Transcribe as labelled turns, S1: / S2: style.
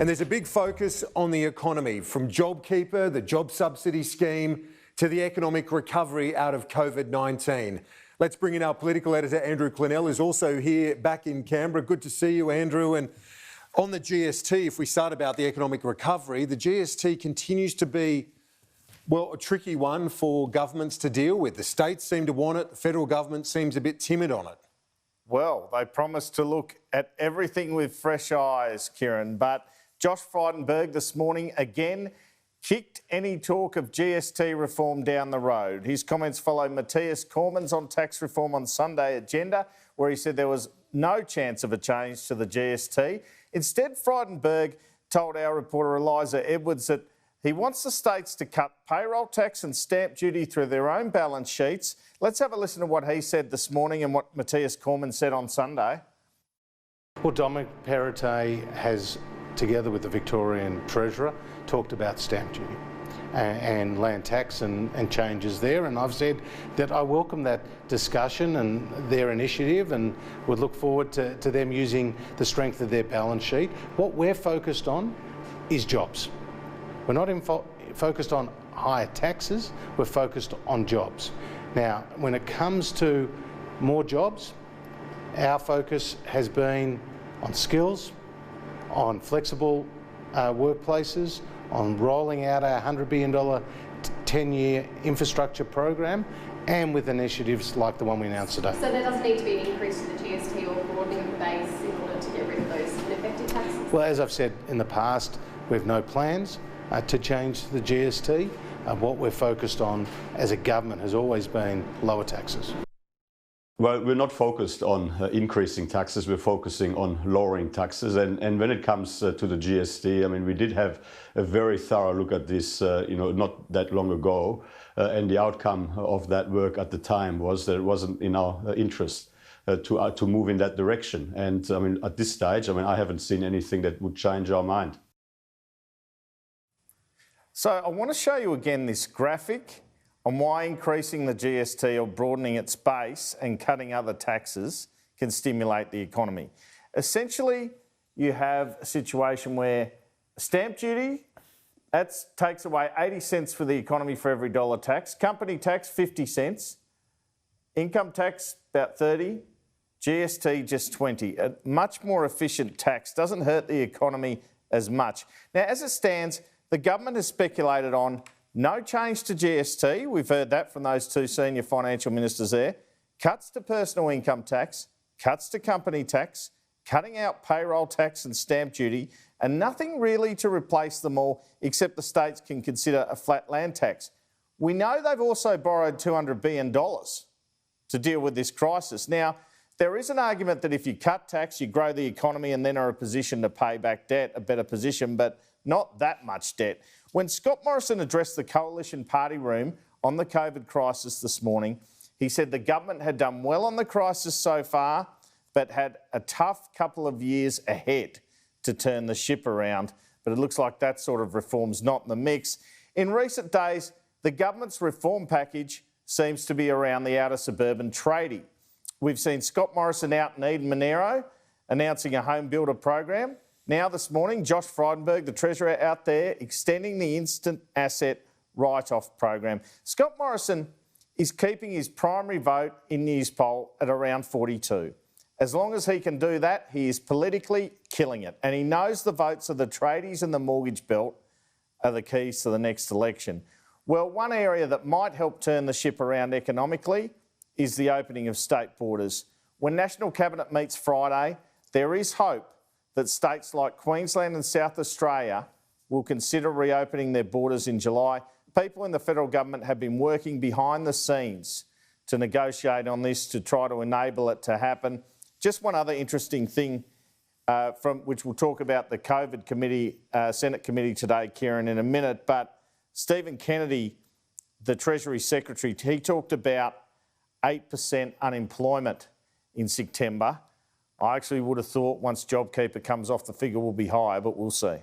S1: And there's a big focus on the economy, from JobKeeper, the job subsidy scheme, to the economic recovery out of COVID-19. Let's bring in our political editor, Andrew Clennell, who's also here back in Canberra. Good to see you, Andrew. And on the GST, if we start about the economic recovery, the GST continues to be, well, a tricky one for governments to deal with. The states seem to want it. The federal government seems a bit timid on it.
S2: Well, they promised to look at everything with fresh eyes, Kieran, but Josh Frydenberg this morning again kicked any talk of GST reform down the road. His comments follow Matthias Cormann's on tax reform on Sunday agenda, where he said there was no chance of a change to the GST. Instead, Frydenberg told our reporter Eliza Edwards that he wants the states to cut payroll tax and stamp duty through their own balance sheets. Let's have a listen to what he said this morning and what Matthias Cormann said on Sunday.
S3: Well, Dominic Perrottet has, together with the Victorian Treasurer, talked about stamp duty and land tax and changes there, and I've said that I welcome that discussion and their initiative and would look forward to them using the strength of their balance sheet. What we're focused on is jobs. We're not focused on higher taxes, we're focused on jobs. Now, when it comes to more jobs, our focus has been on skills, on flexible workplaces, on rolling out our $100 billion 10-year infrastructure program, and with initiatives like the one we announced today.
S4: So there doesn't need to be an increase in the GST or broadening of the base in order to get rid of those ineffective taxes?
S3: Well, as I've said in the past, we have no plans to change the GST. What we're focused on as a government has always been lower taxes.
S5: Well, we're not focused on increasing taxes, we're focusing on lowering taxes. And when it comes to the GST, I mean, we did have a very thorough look at this, not that long ago. And the outcome of that work at the time was that it wasn't in our interest to move in that direction. And I mean, at this stage, I haven't seen anything that would change our mind.
S2: So I want to show you again this graphic on why increasing the GST or broadening its base and cutting other taxes can stimulate the economy. Essentially, you have a situation where stamp duty, that takes away 80 cents for the economy for every dollar tax, company tax 50 cents, income tax about 30, GST just 20. A much more efficient tax, doesn't hurt the economy as much. Now, as it stands, the government has speculated on no change to GST. We've heard that from those two senior financial ministers there. Cuts to personal income tax, cuts to company tax, cutting out payroll tax and stamp duty, and nothing really to replace them all except the states can consider a flat land tax. We know they've also borrowed $200 billion to deal with this crisis. Now, there is an argument that if you cut tax, you grow the economy and then are in a position to pay back debt, a better position, but not that much debt. When Scott Morrison addressed the Coalition Party room on the COVID crisis this morning, he said the government had done well on the crisis so far, but had a tough couple of years ahead to turn the ship around. But it looks like that sort of reform's not in the mix. In recent days, the government's reform package seems to be around the outer suburban tradie. We've seen Scott Morrison out in Eden Monero announcing a HomeBuilder program. Now this morning, Josh Frydenberg, the Treasurer, out there extending the instant asset write-off program. Scott Morrison is keeping his primary vote in Newspoll at around 42. As long as he can do that, he is politically killing it. And he knows the votes of the tradies and the mortgage belt are the keys to the next election. Well, one area that might help turn the ship around economically is the opening of state borders. When National Cabinet meets Friday, there is hope that states like Queensland and South Australia will consider reopening their borders in July. People in the federal government have been working behind the scenes to negotiate on this to try to enable it to happen. Just one other interesting thing from which we'll talk about the COVID committee, Senate committee today, Kieran, in a minute, but Stephen Kennedy, the Treasury Secretary, he talked about 8% unemployment in September. I actually would have thought once JobKeeper comes off, the figure will be higher, but we'll see.